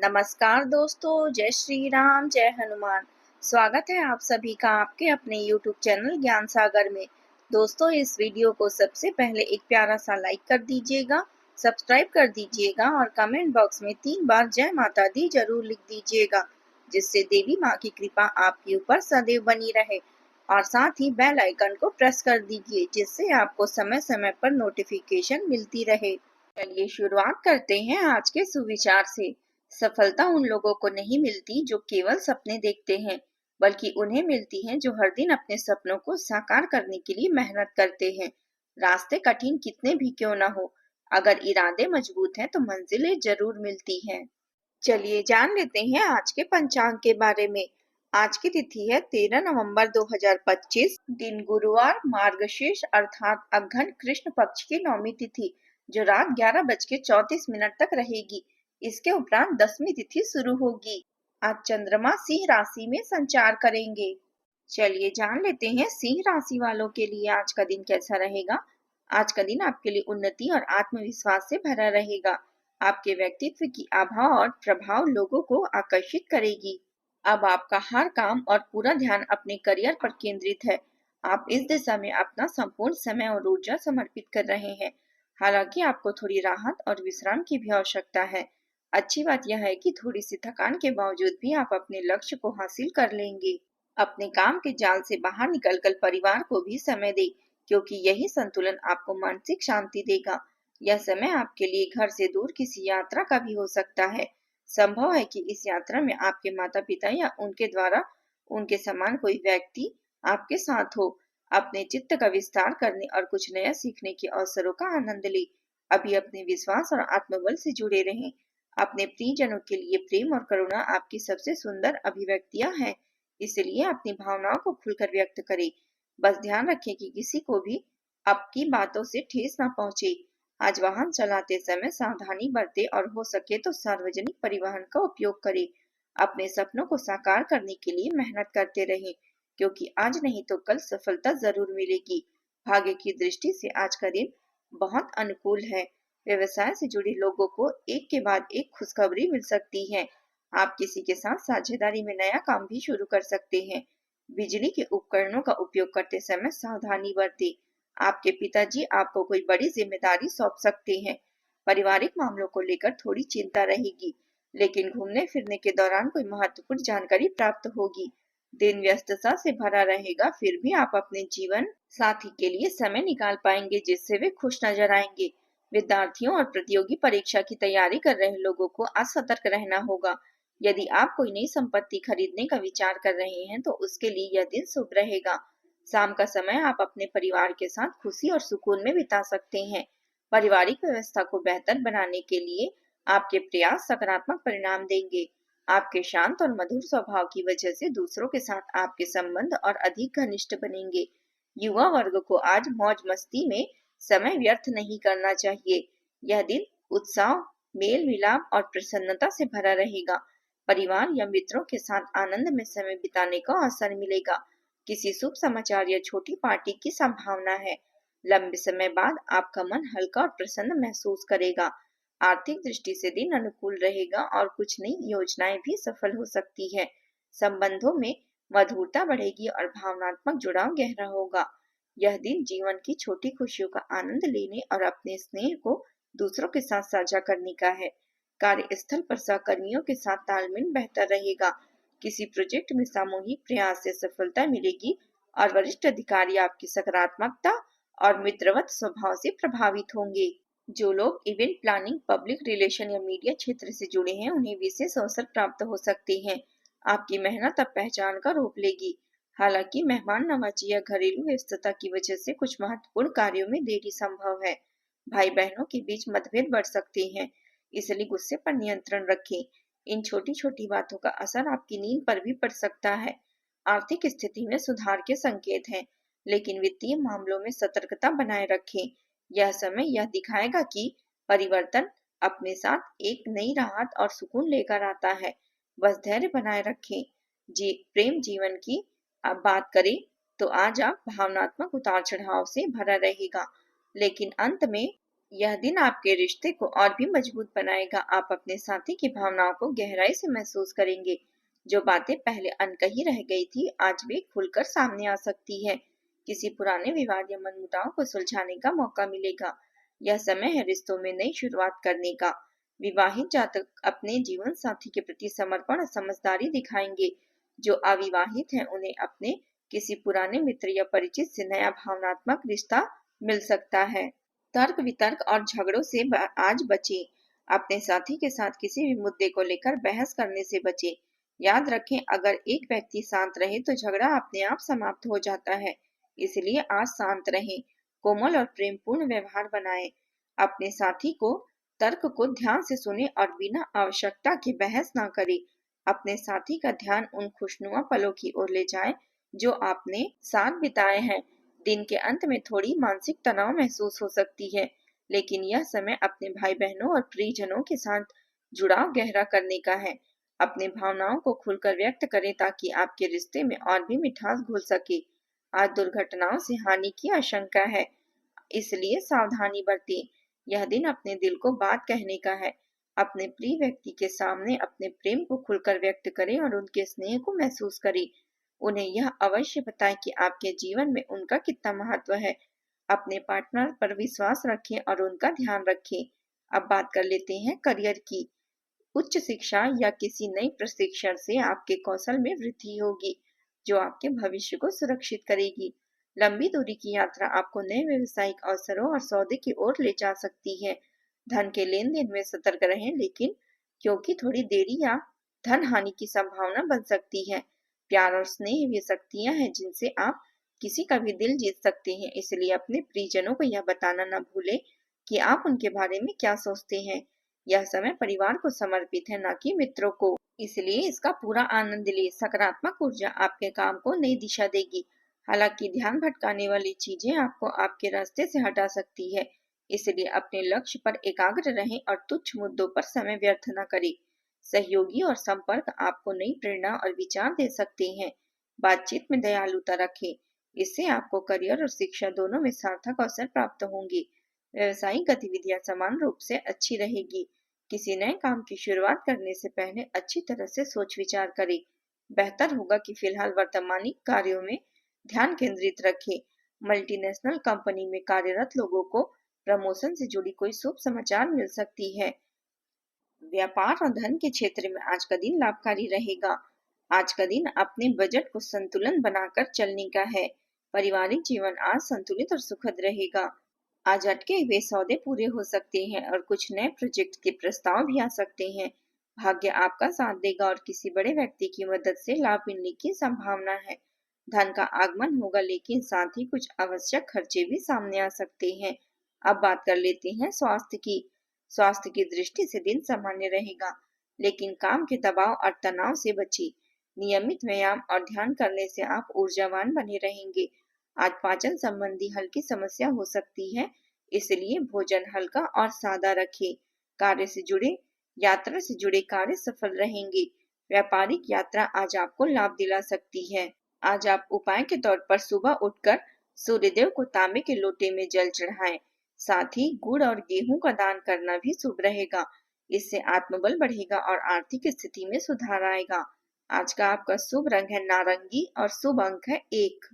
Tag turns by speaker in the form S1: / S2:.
S1: नमस्कार दोस्तों, जय श्री राम, जय हनुमान। स्वागत है आप सभी का आपके अपने YouTube चैनल ज्ञान सागर में। दोस्तों, इस वीडियो को सबसे पहले एक प्यारा सा लाइक कर दीजिएगा, सब्सक्राइब कर दीजिएगा और कमेंट बॉक्स में 3 बार जय माता दी जरूर लिख दीजिएगा, जिससे देवी माँ की कृपा आपके ऊपर सदैव बनी रहे। और साथ ही बेल आइकन को प्रेस कर दीजिए, जिससे आपको समय समय पर नोटिफिकेशन मिलती रहे। चलिए शुरुआत करते हैं आज के सुविचार से। सफलता उन लोगों को नहीं मिलती जो केवल सपने देखते हैं, बल्कि उन्हें मिलती है जो हर दिन अपने सपनों को साकार करने के लिए मेहनत करते हैं। रास्ते कठिन कितने भी क्यों न हो, अगर इरादे मजबूत हैं तो मंजिलें जरूर मिलती हैं। चलिए जान लेते हैं आज के पंचांग के बारे में। आज की तिथि है 13 नवंबर 2025, दिन गुरुवार, मार्गशीर्ष अर्थात अघ्न कृष्ण पक्ष की नौमी तिथि, जो रात 11:34 तक रहेगी। इसके उपरांत 10वीं तिथि शुरू होगी। आज चंद्रमा सिंह राशि में संचार करेंगे। चलिए जान लेते हैं सिंह राशि वालों के लिए आज का दिन कैसा रहेगा। आज का दिन आपके लिए उन्नति और आत्मविश्वास से भरा रहेगा। आपके व्यक्तित्व की आभा और प्रभाव लोगों को आकर्षित करेगी। अब आपका हर काम और पूरा ध्यान अपने करियर पर केंद्रित है। आप इस दिशा में अपना संपूर्ण समय और ऊर्जा समर्पित कर रहे हैं। हालांकि आपको थोड़ी राहत और विश्राम की भी आवश्यकता है। अच्छी बात यह है कि थोड़ी सी थकान के बावजूद भी आप अपने लक्ष्य को हासिल कर लेंगे। अपने काम के जाल से बाहर निकलकर परिवार को भी समय दें, क्योंकि यही संतुलन आपको मानसिक शांति देगा। यह समय आपके लिए घर से दूर किसी यात्रा का भी हो सकता है। संभव है कि इस यात्रा में आपके माता पिता या उनके द्वारा उनके समान कोई व्यक्ति आपके साथ हो। अपने चित्त का विस्तार करने और कुछ नया सीखने के अवसरों का आनंद ले। अभी अपने विश्वास और आत्मबल से जुड़े रहें। अपने प्रियजनों के लिए प्रेम और करुणा आपकी सबसे सुंदर अभिव्यक्तियां हैं, इसलिए अपनी भावनाओं को खुलकर व्यक्त करें। बस ध्यान रखें कि किसी को भी आपकी बातों से ठेस न पहुंचे। आज वाहन चलाते समय सावधानी बरतें और हो सके तो सार्वजनिक परिवहन का उपयोग करें। अपने सपनों को साकार करने के लिए मेहनत करते रहें, क्योंकि आज नहीं तो कल सफलता जरूर मिलेगी। भाग्य की दृष्टि से आज का दिन बहुत अनुकूल है। व्यवसाय से जुड़े लोगों को एक के बाद एक खुशखबरी मिल सकती है। आप किसी के साथ साझेदारी में नया काम भी शुरू कर सकते हैं। बिजली के उपकरणों का उपयोग करते समय सावधानी बरतें। आपके पिताजी आपको कोई बड़ी जिम्मेदारी सौंप सकते हैं। पारिवारिक मामलों को लेकर थोड़ी चिंता रहेगी, लेकिन घूमने फिरने के दौरान कोई महत्वपूर्ण जानकारी प्राप्त होगी। दिन व्यस्तता से भरा रहेगा, फिर भी आप अपने जीवन साथी के लिए समय निकाल पाएंगे, जिससे वे खुश नजर आएंगे। विद्यार्थियों और प्रतियोगी परीक्षा की तैयारी कर रहे लोगों को आज सतर्क रहना होगा। यदि आप कोई नई संपत्ति खरीदने का विचार कर रहे हैं तो उसके लिए यह दिन शुभ रहेगा। शाम का समय आप अपने परिवार के साथ खुशी और सुकून में बिता सकते हैं। पारिवारिक व्यवस्था को बेहतर बनाने के लिए आपके प्रयास सकारात्मक परिणाम देंगे। आपके शांत और मधुर स्वभाव की वजह से दूसरों के साथ आपके संबंध और अधिक घनिष्ठ बनेंगे। युवा वर्ग को आज मौज मस्ती में समय व्यर्थ नहीं करना चाहिए। यह दिन उत्साह, मेल मिलाप और प्रसन्नता से भरा रहेगा। परिवार या मित्रों के साथ आनंद में समय बिताने का अवसर मिलेगा। किसी शुभ समाचार या छोटी पार्टी की संभावना है। लंबे समय बाद आपका मन हल्का और प्रसन्न महसूस करेगा। आर्थिक दृष्टि से दिन अनुकूल रहेगा और कुछ नई योजनाएं भी सफल हो सकती है। संबंधों में मधुरता बढ़ेगी और भावनात्मक जुड़ाव गहरा होगा। यह दिन जीवन की छोटी खुशियों का आनंद लेने और अपने स्नेह को दूसरों के साथ साझा करने का है। कार्यस्थल पर सहकर्मियों के साथ तालमेल बेहतर रहेगा। किसी प्रोजेक्ट में सामूहिक प्रयास से सफलता मिलेगी और वरिष्ठ अधिकारी आपकी सकारात्मकता और मित्रवत स्वभाव से प्रभावित होंगे। जो लोग इवेंट प्लानिंग, पब्लिक रिलेशन या मीडिया क्षेत्र से जुड़े हैं, उन्हें विशेष अवसर प्राप्त हो सकते हैं। आपकी मेहनत अब पहचान का रूप लेगी। हालांकि मेहमान नवाजी या घरेलू व्यस्तता की वजह से कुछ महत्वपूर्ण कार्यों में देरी संभव है। भाई बहनों के बीच मतभेद बढ़ सकते हैं, इसलिए गुस्से पर नियंत्रण रखें। इन छोटी छोटी बातों का असर आपकी नींद पर भी पड़ सकता है। आर्थिक स्थिति में सुधार के संकेत हैं, लेकिन वित्तीय मामलों में सतर्कता बनाए रखें। यह समय यह दिखाएगा कि परिवर्तन अपने साथ एक नई राहत और सुकून लेकर आता है। बस धैर्य बनाए रखें। प्रेम जीवन की आप बात करें तो आज आप भावनात्मक उतार चढ़ाव से भरा रहेगा, लेकिन अंत में यह दिन आपके रिश्ते को और भी मजबूत बनाएगा। आप अपने साथी की भावनाओं को गहराई से महसूस करेंगे। जो बातें पहले अनकही रह गई थी, आज भी खुलकर सामने आ सकती है। किसी पुराने विवाद या मनमुटाव को सुलझाने का मौका मिलेगा। यह समय है रिश्तों में नई शुरुआत करने का। विवाहित जातक अपने जीवन साथी के प्रति समर्पण और समझदारी दिखाएंगे। जो अविवाहित हैं, उन्हें अपने किसी पुराने मित्र या परिचित से नया भावनात्मक रिश्ता मिल सकता है। तर्क वितर्क और झगड़ों से आज बचें। अपने साथी के साथ किसी भी मुद्दे को लेकर बहस करने से बचें। याद रखें, अगर एक व्यक्ति शांत रहे तो झगड़ा अपने आप समाप्त हो जाता है। इसलिए आज शांत रहें, कोमल और प्रेमपूर्ण व्यवहार बनाएं। अपने साथी को तर्क को ध्यान से सुने और बिना आवश्यकता के बहस ना करें। अपने साथी का ध्यान उन खुशनुमा पलों की ओर ले जाएं जो आपने साथ बिताए हैं। दिन के अंत में थोड़ी मानसिक तनाव महसूस हो सकती है, लेकिन यह समय अपने भाई बहनों और प्रियजनों के साथ जुड़ाव गहरा करने का है। अपनी भावनाओं को खुलकर व्यक्त करें ताकि आपके रिश्ते में और भी मिठास घुल सके। आज दुर्घटनाओं से हानि की आशंका है, इसलिए सावधानी बरतें। यह दिन अपने दिल को बात कहने का है। अपने प्रिय व्यक्ति के सामने अपने प्रेम को खुलकर व्यक्त करें और उनके स्नेह को महसूस करें। उन्हें यह अवश्य बताएं कि आपके जीवन में उनका कितना महत्व है। अपने पार्टनर पर विश्वास रखें और उनका ध्यान रखें। अब बात कर लेते हैं करियर की। उच्च शिक्षा या किसी नई प्रशिक्षण से आपके कौशल में वृद्धि होगी, जो आपके भविष्य को सुरक्षित करेगी। लंबी दूरी की यात्रा आपको नए व्यवसायिक अवसरों और सौदे की ओर ले जा सकती है। धन के लेन देन में सतर्क रहें, लेकिन क्योंकि थोड़ी देरी या धन हानि की संभावना बन सकती है। प्यार और स्नेह वे शक्तियां हैं जिनसे आप किसी का भी दिल जीत सकते हैं। इसलिए अपने प्रियजनों को यह बताना न भूलें कि आप उनके बारे में क्या सोचते हैं। यह समय परिवार को समर्पित है, न कि मित्रों को। इसलिए इसका पूरा आनंद ले। सकारात्मक ऊर्जा आपके काम को नई दिशा देगी। हालांकि ध्यान भटकाने वाली चीजें आपको आपके रास्ते से हटा सकती है। इसलिए अपने लक्ष्य पर एकाग्र रहें और तुच्छ मुद्दों पर समय व्यर्थ न करें। सहयोगी और संपर्क आपको नई प्रेरणा और विचार दे सकते हैं। बातचीत में दयालुता रखें, इससे आपको करियर और शिक्षा दोनों में सार्थक अवसर प्राप्त होंगे। व्यवसायिक गतिविधियां समान रूप से अच्छी रहेगी। किसी नए काम की शुरुआत करने से पहले अच्छी तरह से सोच विचार करें। बेहतर होगा कि फिलहाल वर्तमानी कार्यों में ध्यान केंद्रित रखें। मल्टीनेशनल कंपनी में कार्यरत लोगों को प्रमोशन से जुड़ी कोई शुभ समाचार मिल सकती है। व्यापार और धन के क्षेत्र में आज का दिन लाभकारी रहेगा। आज का दिन अपने बजट को संतुलन बनाकर चलने का है। पारिवारिक जीवन आज संतुलित और सुखद रहेगा। आज अटके हुए सौदे पूरे हो सकते हैं और कुछ नए प्रोजेक्ट के प्रस्ताव भी आ सकते हैं। भाग्य आपका साथ देगा और किसी बड़े व्यक्ति की मदद से लाभ मिलने की संभावना है। धन का आगमन होगा, लेकिन साथ ही कुछ आवश्यक खर्चे भी सामने आ सकते हैं। अब बात कर लेते हैं स्वास्थ्य की। स्वास्थ्य की दृष्टि से दिन सामान्य रहेगा, लेकिन काम के दबाव और तनाव से बचिए। नियमित व्यायाम और ध्यान करने से आप ऊर्जावान बने रहेंगे। आज पाचन संबंधी हल्की समस्या हो सकती है, इसलिए भोजन हल्का और सादा रखें। कार्य से जुड़े यात्रा से जुड़े कार्य सफल रहेंगे। व्यापारिक यात्रा आज आपको लाभ दिला सकती है। आज आप उपाय के तौर पर सुबह उठकर सूर्यदेव को तांबे के लोटे में जल चढ़ाएं। साथ ही गुड़ और गेहूं का दान करना भी शुभ रहेगा। इससे आत्मबल बढ़ेगा और आर्थिक स्थिति में सुधार आएगा। आज का आपका शुभ रंग है नारंगी और शुभ अंक है 1।